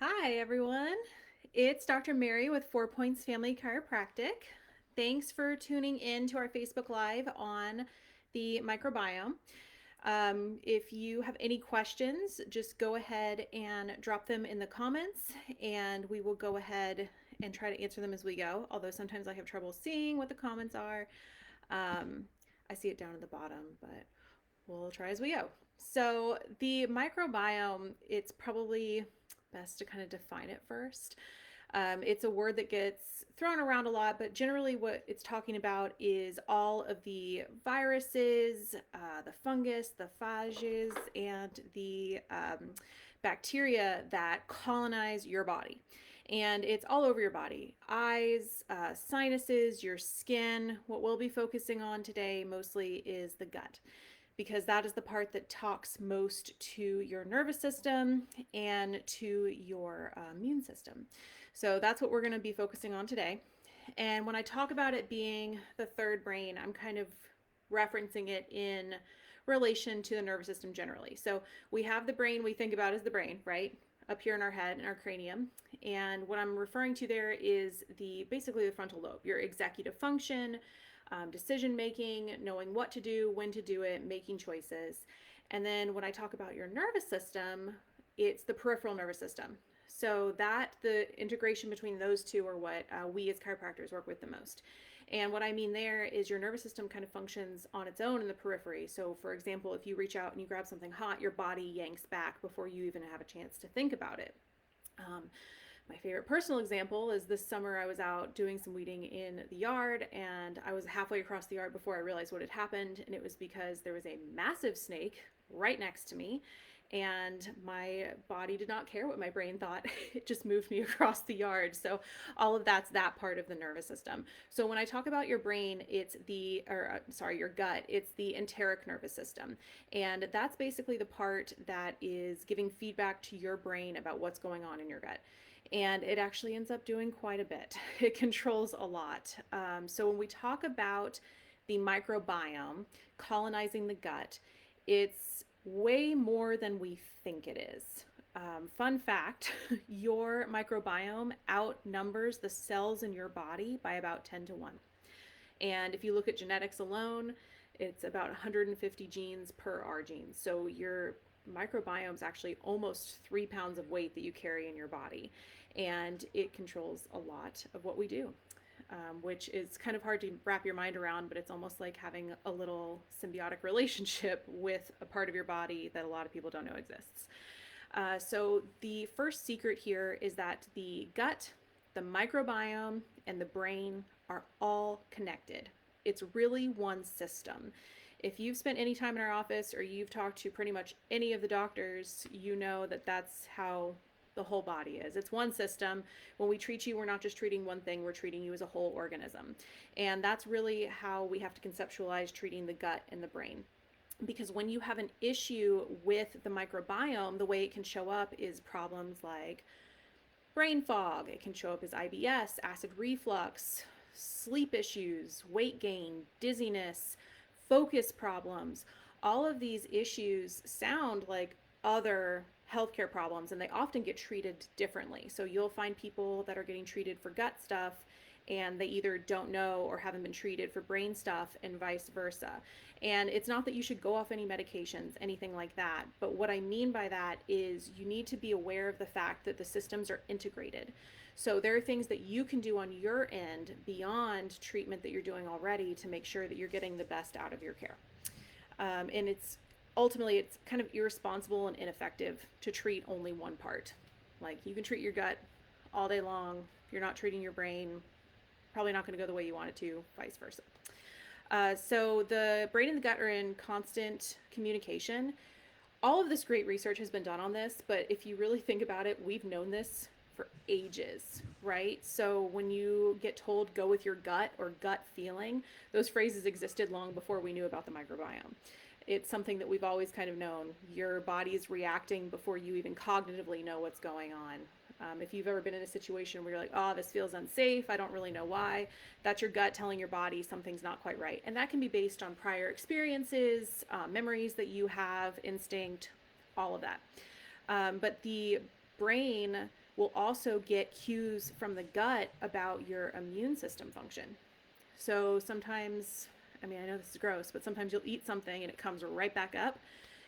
Hi, everyone. It's Dr. Mary with Four Points Family Chiropractic. Thanks for tuning in to our Facebook Live on the microbiome. If you have any questions, just go ahead and drop them in the comments, and we will go ahead and try to answer them as we go. Although sometimes I have trouble seeing what the comments are. Um, I see it down at the bottom, but we'll try as we go. So, the microbiome, it's probably best to kind of define it first. It's a word that gets thrown around a lot, but generally, what it's talking about is all of the viruses, the fungus, the phages, and the bacteria that colonize your body. And it's all over your body: eyes, sinuses, your skin. What we'll be focusing on today mostly is the gut, because that is the part that talks most to your nervous system and to your immune system. So that's what we're going to be focusing on today. And when I talk about it being the third brain, I'm kind of referencing it in relation to the nervous system generally. So we have the brain we think about as the brain, right? Up here in our head, in our cranium. And what I'm referring to there is basically the frontal lobe, your executive function, decision making, knowing what to do, when to do it, making choices. And then when I talk about your nervous system, it's the peripheral nervous system. So that the integration between those two are what we as chiropractors work with the most. And what I mean there is your nervous system kind of functions on its own in the periphery. So, for example, if you reach out and you grab something hot, your body yanks back before you even have a chance to think about it. Um, my favorite personal example is this summer I was out doing some weeding in the yard, and I was halfway across the yard before I realized what had happened, and it was because there was a massive snake right next to me, and my body did not care what my brain thought. It just moved me across the yard. So all of that's that part of the nervous system. So when I talk about your brain, it's your gut, it's the enteric nervous system. And that's basically the part that is giving feedback to your brain about what's going on in your gut. And it actually ends up doing quite a bit. It controls a lot. So when we talk about the microbiome colonizing the gut, it's way more than we think it is. Fun fact: your microbiome outnumbers the cells in your body by about 10 to 1. And if you look at genetics alone, it's about 150 genes per R gene. So your microbiome is actually almost 3 pounds of weight that you carry in your body. And it controls a lot of what we do, which is kind of hard to wrap your mind around, but it's almost like having a little symbiotic relationship with a part of your body that a lot of people don't know exists. So the first secret here is that the gut, the microbiome, and the brain are all connected. It's really one system. If you've spent any time in our office or you've talked to pretty much any of the doctors, you know that that's how the whole body is. It's one system. When we treat you, we're not just treating one thing, we're treating you as a whole organism. And that's really how we have to conceptualize treating the gut and the brain. Because when you have an issue with the microbiome, the way it can show up is problems like brain fog. It can show up as IBS, acid reflux, sleep issues, weight gain, dizziness, focus problems. All of these issues sound like other healthcare problems, and they often get treated differently. So you'll find people that are getting treated for gut stuff, and they either don't know or haven't been treated for brain stuff, and vice versa. And it's not that you should go off any medications, anything like that. But what I mean by that is you need to be aware of the fact that the systems are integrated. So there are things that you can do on your end beyond treatment that you're doing already to make sure that you're getting the best out of your care. And it's kind of irresponsible and ineffective to treat only one part. Like, you can treat your gut all day long. If you're not treating your brain, probably not going to go the way you want it to, vice versa. So the brain and the gut are in constant communication. All of this great research has been done on this, but if you really think about it, we've known this for ages, right? So when you get told go with your gut or gut feeling, those phrases existed long before we knew about the microbiome. It's something that we've always kind of known. Your body is reacting before you even cognitively know what's going on. If you've ever been in a situation where you're like, oh, this feels unsafe, I don't really know why, that's your gut telling your body something's not quite right. And that can be based on prior experiences, memories that you have, instinct, all of that. But the brain will also get cues from the gut about your immune system function. So sometimes, I mean, I know this is gross, but sometimes you'll eat something and it comes right back up.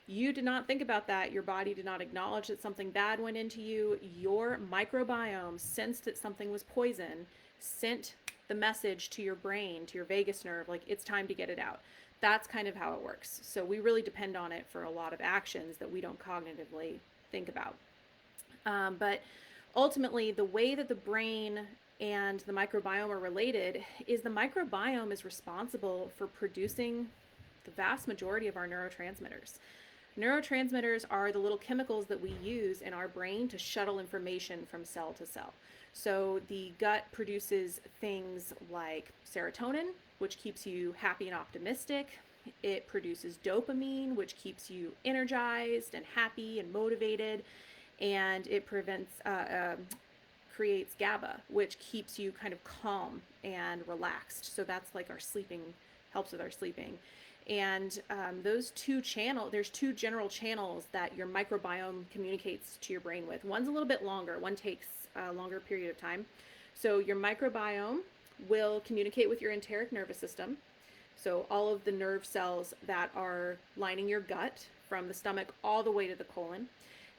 You did not think about that. Your body did not acknowledge that something bad went into you. Your microbiome sensed that something was poison, sent the message to your brain, to your vagus nerve, like it's time to get it out. That's kind of how it works. So we really depend on it for a lot of actions that we don't cognitively think about. But ultimately, the way that the brain and the microbiome are related is the microbiome is responsible for producing the vast majority of our neurotransmitters. Neurotransmitters are the little chemicals that we use in our brain to shuttle information from cell to cell. So the gut produces things like serotonin, which keeps you happy and optimistic. It produces dopamine, which keeps you energized and happy and motivated. And it creates GABA, which keeps you kind of calm and relaxed. So that's like our sleeping, helps with our sleeping. And there's two general channels that your microbiome communicates to your brain with. One's a little bit longer, one takes a longer period of time. So your microbiome will communicate with your enteric nervous system. So all of the nerve cells that are lining your gut from the stomach all the way to the colon.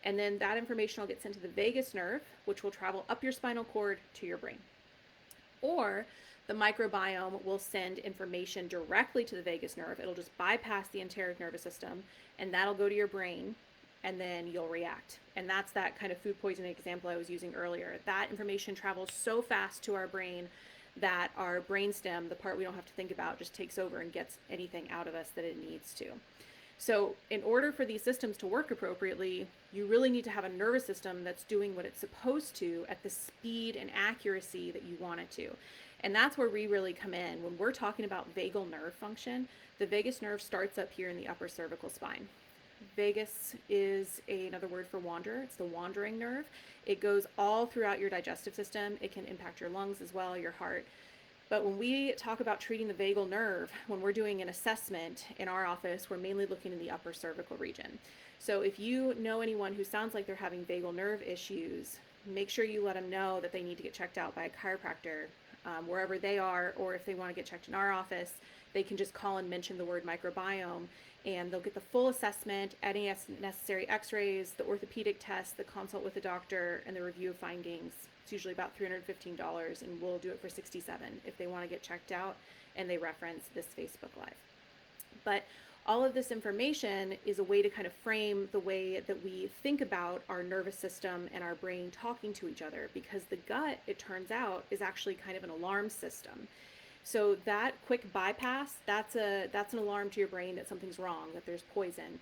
And then that information will get sent to the vagus nerve, which will travel up your spinal cord to your brain. Or the microbiome will send information directly to the vagus nerve. It'll just bypass the enteric nervous system, and that'll go to your brain, and then you'll react. And that's that kind of food poisoning example I was using earlier. That information travels so fast to our brain that our brainstem, the part we don't have to think about, just takes over and gets anything out of us that it needs to. So in order for these systems to work appropriately, you really need to have a nervous system that's doing what it's supposed to at the speed and accuracy that you want it to. And that's where we really come in. When we're talking about vagal nerve function, the vagus nerve starts up here in the upper cervical spine. Vagus is another word for wanderer. It's the wandering nerve. It goes all throughout your digestive system. It can impact your lungs as well, your heart. But when we talk about treating the vagal nerve, when we're doing an assessment in our office, we're mainly looking in the upper cervical region. So if you know anyone who sounds like they're having vagal nerve issues, make sure you let them know that they need to get checked out by a chiropractor wherever they are, or if they want to get checked in our office, they can just call and mention the word microbiome, and they'll get the full assessment, any necessary x-rays, the orthopedic test, the consult with the doctor, and the review of findings. It's usually about $315, and we'll do it for $67 if they want to get checked out and they reference this Facebook Live. But all of this information is a way to kind of frame the way that we think about our nervous system and our brain talking to each other, because the gut, it turns out, is actually kind of an alarm system. So that quick bypass, that's an alarm to your brain that something's wrong, that there's poison.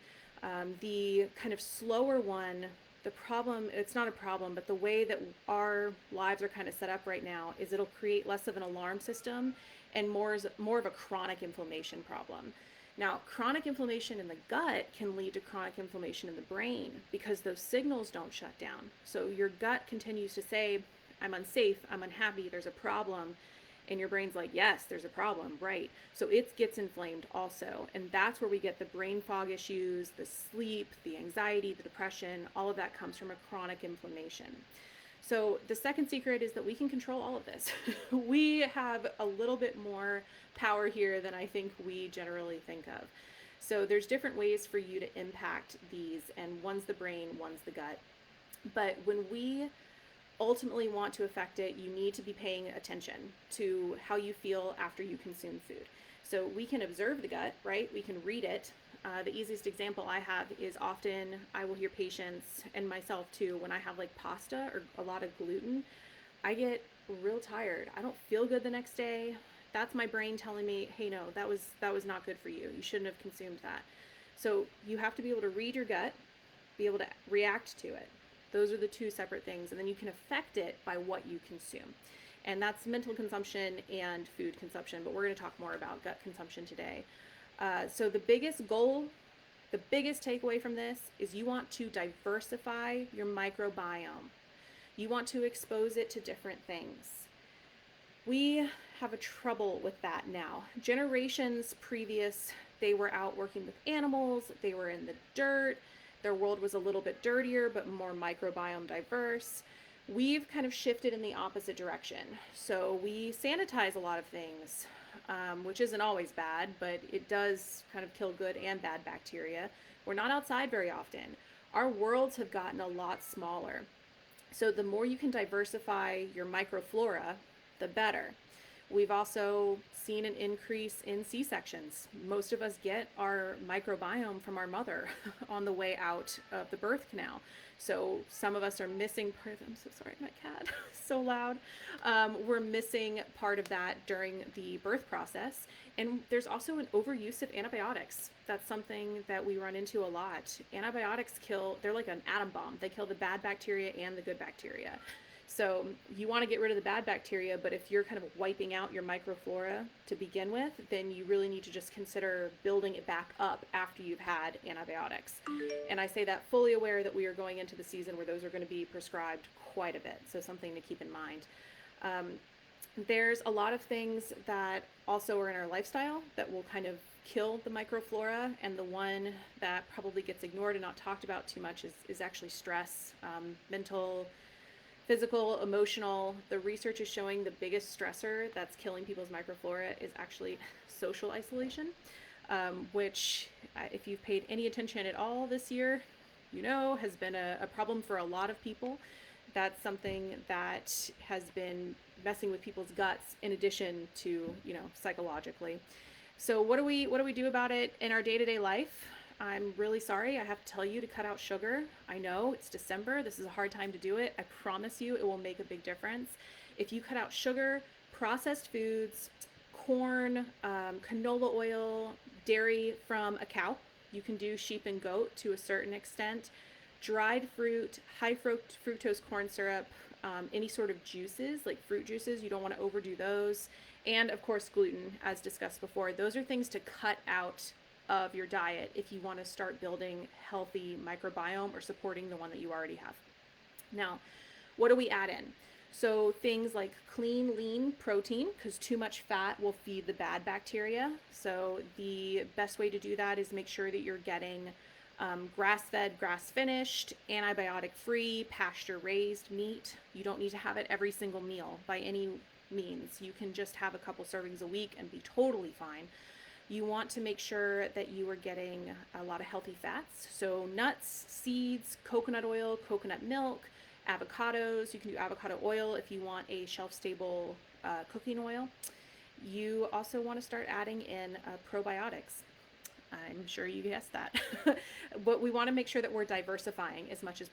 The kind of slower one, the problem, it's not a problem, but the way that our lives are kind of set up right now is it'll create less of an alarm system and more of a chronic inflammation problem. Now, chronic inflammation in the gut can lead to chronic inflammation in the brain because those signals don't shut down. So your gut continues to say, I'm unsafe, I'm unhappy, there's a problem. And your brain's like, yes, there's a problem, right? So it gets inflamed also. And that's where we get the brain fog issues, the sleep, the anxiety, the depression, all of that comes from a chronic inflammation. So the second secret is that we can control all of this. We have a little bit more power here than I think we generally think of. So there's different ways for you to impact these, and one's the brain, one's the gut. But when we ultimately want to affect it, you need to be paying attention to how you feel after you consume food. So we can observe the gut, right? We can read it. The easiest example I have is often I will hear patients, and myself too, when I have like pasta or a lot of gluten, I get real tired. I don't feel good the next day. That's my brain telling me, hey, no, that was not good for you. You shouldn't have consumed that. So you have to be able to read your gut, be able to react to it. Those are the two separate things. And then you can affect it by what you consume. And that's mental consumption and food consumption. But we're going to talk more about gut consumption today. So the biggest goal, the biggest takeaway from this is you want to diversify your microbiome. You want to expose it to different things. We have a trouble with that now. Generations previous, they were out working with animals. They were in the dirt. Their world was a little bit dirtier, but more microbiome diverse. We've kind of shifted in the opposite direction. So we sanitize a lot of things, which isn't always bad, but it does kind of kill good and bad bacteria. We're not outside very often. Our worlds have gotten a lot smaller. So the more you can diversify your microflora, the better. We've also seen an increase in C-sections. Most of us get our microbiome from our mother on the way out of the birth canal. So some of us are missing part of, I'm so sorry, my cat, so loud. We're missing part of that during the birth process. And there's also an overuse of antibiotics. That's something that we run into a lot. Antibiotics they're like an atom bomb. They kill the bad bacteria and the good bacteria. So you want to get rid of the bad bacteria, but if you're kind of wiping out your microflora to begin with, then you really need to just consider building it back up after you've had antibiotics. And I say that fully aware that we are going into the season where those are going to be prescribed quite a bit. So something to keep in mind. There's a lot of things that also are in our lifestyle that will kind of kill the microflora, and the one that probably gets ignored and not talked about too much is actually stress, mental, physical, emotional. The research is showing the biggest stressor that's killing people's microflora is actually social isolation, which, if you've paid any attention at all this year, has been a problem for a lot of people. That's something that has been messing with people's guts in addition to, psychologically. So what do we do about it in our day-to-day life? I'm really sorry, I have to tell you to cut out sugar. I know it's December, this is a hard time to do it. I promise you it will make a big difference. If you cut out sugar, processed foods, corn, canola oil, dairy from a cow, you can do sheep and goat to a certain extent, dried fruit, high fructose corn syrup, any sort of juices, like fruit juices, you don't want to overdo those. And of course, gluten, as discussed before. Those are things to cut out of your diet if you want to start building healthy microbiome or supporting the one that you already have. Now, what do we add in? So things like clean, lean protein, because too much fat will feed the bad bacteria. So the best way to do that is make sure that you're getting grass-fed, grass-finished, antibiotic-free, pasture-raised meat. You don't need to have it every single meal by any means. You can just have a couple servings a week and be totally fine. You want to make sure that you are getting a lot of healthy fats. So nuts, seeds, coconut oil, coconut milk, avocados. You can do avocado oil if you want a shelf-stable cooking oil. You also want to start adding in probiotics. I'm sure you guessed that. But we want to make sure that we're diversifying as much as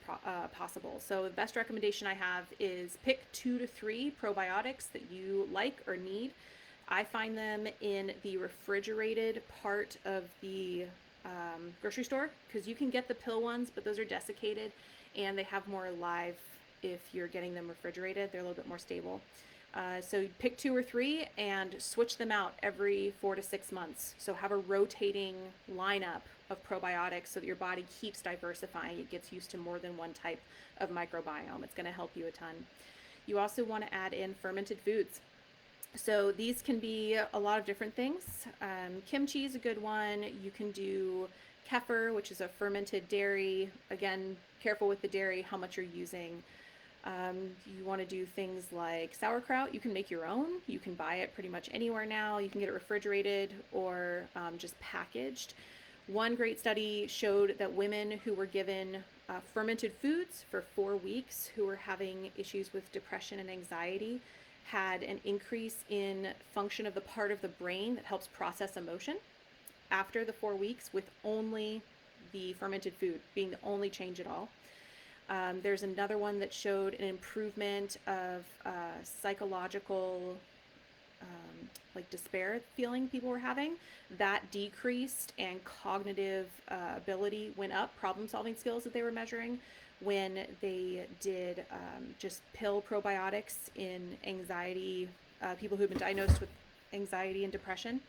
possible. So the best recommendation I have is pick 2 to 3 probiotics that you like or need. I find them in the refrigerated part of the grocery store, because you can get the pill ones, but those are desiccated and they have more live if you're getting them refrigerated. They're a little bit more stable. So pick 2 or 3 and switch them out every 4 to 6 months. So have a rotating lineup of probiotics so that your body keeps diversifying. It gets used to more than one type of microbiome. It's going to help you a ton. You also want to add in fermented foods. So these can be a lot of different things. Kimchi is a good one. You can do kefir, which is a fermented dairy. Again, careful with the dairy, how much you're using. You want to do things like sauerkraut. You can make your own. You can buy it pretty much anywhere now. You can get it refrigerated or just packaged. One great study showed that women who were given fermented foods for 4 weeks, who were having issues with depression and anxiety, had an increase in function of the part of the brain that helps process emotion after the 4 weeks, with only the fermented food being the only change at all. There's another one that showed an improvement of psychological like despair feeling people were having. That decreased, and cognitive ability went up, problem solving skills that they were measuring when they did just pill probiotics in anxiety, people who've been diagnosed with anxiety and depression.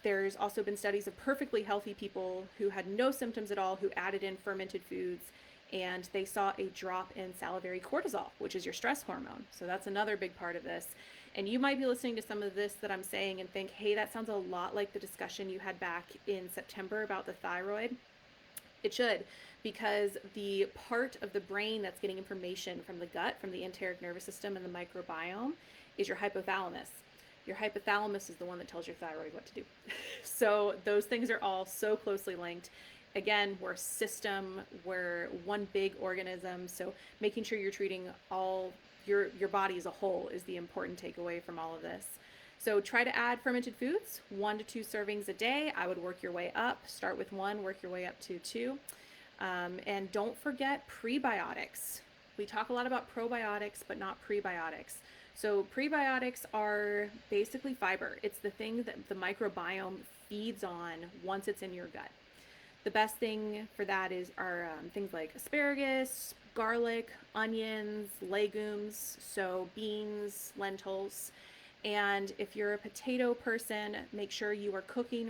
There's also been studies of perfectly healthy people who had no symptoms at all, who added in fermented foods, and they saw a drop in salivary cortisol, which is your stress hormone. So that's another big part of this. And you might be listening to some of this that I'm saying and think, hey, that sounds a lot like the discussion you had back in September about the thyroid. It should, because the part of the brain that's getting information from the gut, from the enteric nervous system and the microbiome, is your hypothalamus. Your hypothalamus is the one that tells your thyroid what to do. So those things are all so closely linked. Again, we're a system, we're one big organism, so making sure you're treating all your body as a whole is the important takeaway from all of this. So try to add fermented foods, 1 to 2 servings a day. I would work your way up. Start with 1, work your way up to 2. And don't forget prebiotics. We talk a lot about probiotics, but not prebiotics. So prebiotics are basically fiber. It's the thing that the microbiome feeds on once it's in your gut. The best thing for that are things like asparagus, garlic, onions, legumes, so beans, lentils. And if you're a potato person, make sure you are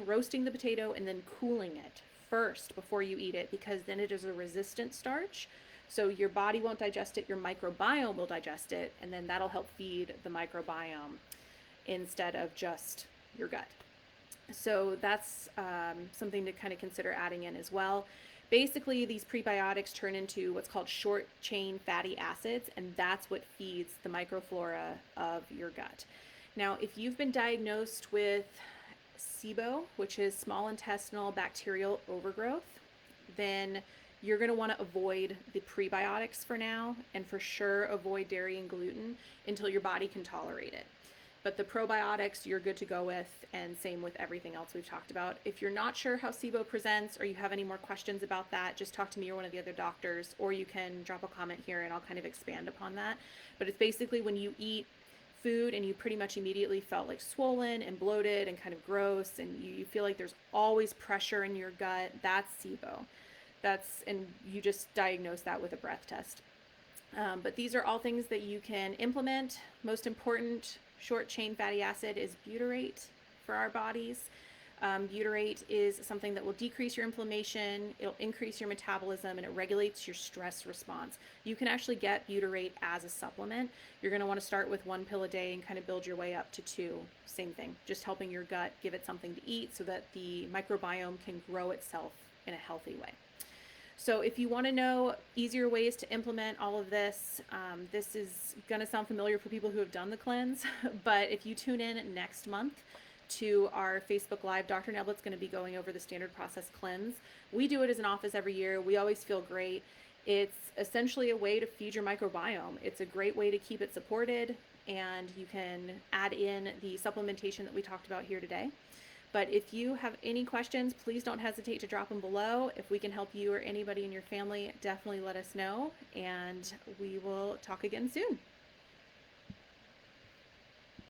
roasting the potato and then cooling it first before you eat it, because then it is a resistant starch. So your body won't digest it, your microbiome will digest it, and then that'll help feed the microbiome instead of just your gut. So that's something to kind of consider adding in as well. Basically, these prebiotics turn into what's called short chain fatty acids, and that's what feeds the microflora of your gut. Now, if you've been diagnosed with SIBO, which is small intestinal bacterial overgrowth, then you're going to want to avoid the prebiotics for now, and for sure avoid dairy and gluten until your body can tolerate it. But the probiotics you're good to go with, and same with everything else we've talked about. If you're not sure how SIBO presents or you have any more questions about that, just talk to me or one of the other doctors, or you can drop a comment here and I'll kind of expand upon that. But it's basically when you eat food and you pretty much immediately felt like swollen and bloated and kind of gross, and you feel like there's always pressure in your gut, that's SIBO. And you just diagnose that with a breath test. But these are all things that you can implement. Most important short chain fatty acid is butyrate for our bodies. Butyrate is something that will decrease your inflammation, it'll increase your metabolism, and it regulates your stress response. You can actually get butyrate as a supplement. You're going to want to start with 1 pill a day and kind of build your way up to 2. Same thing, just helping your gut give it something to eat so that the microbiome can grow itself in a healthy way. So if you want to know easier ways to implement all of this, this is going to sound familiar for people who have done the cleanse, but if you tune in next month to our Facebook Live, Dr. Neblett's going to be going over the standard process cleanse. We do it as an office every year. We always feel great. It's essentially a way to feed your microbiome. It's a great way to keep it supported, and you can add in the supplementation that we talked about here today. But if you have any questions, please don't hesitate to drop them below. If we can help you or anybody in your family, definitely let us know, and we will talk again soon.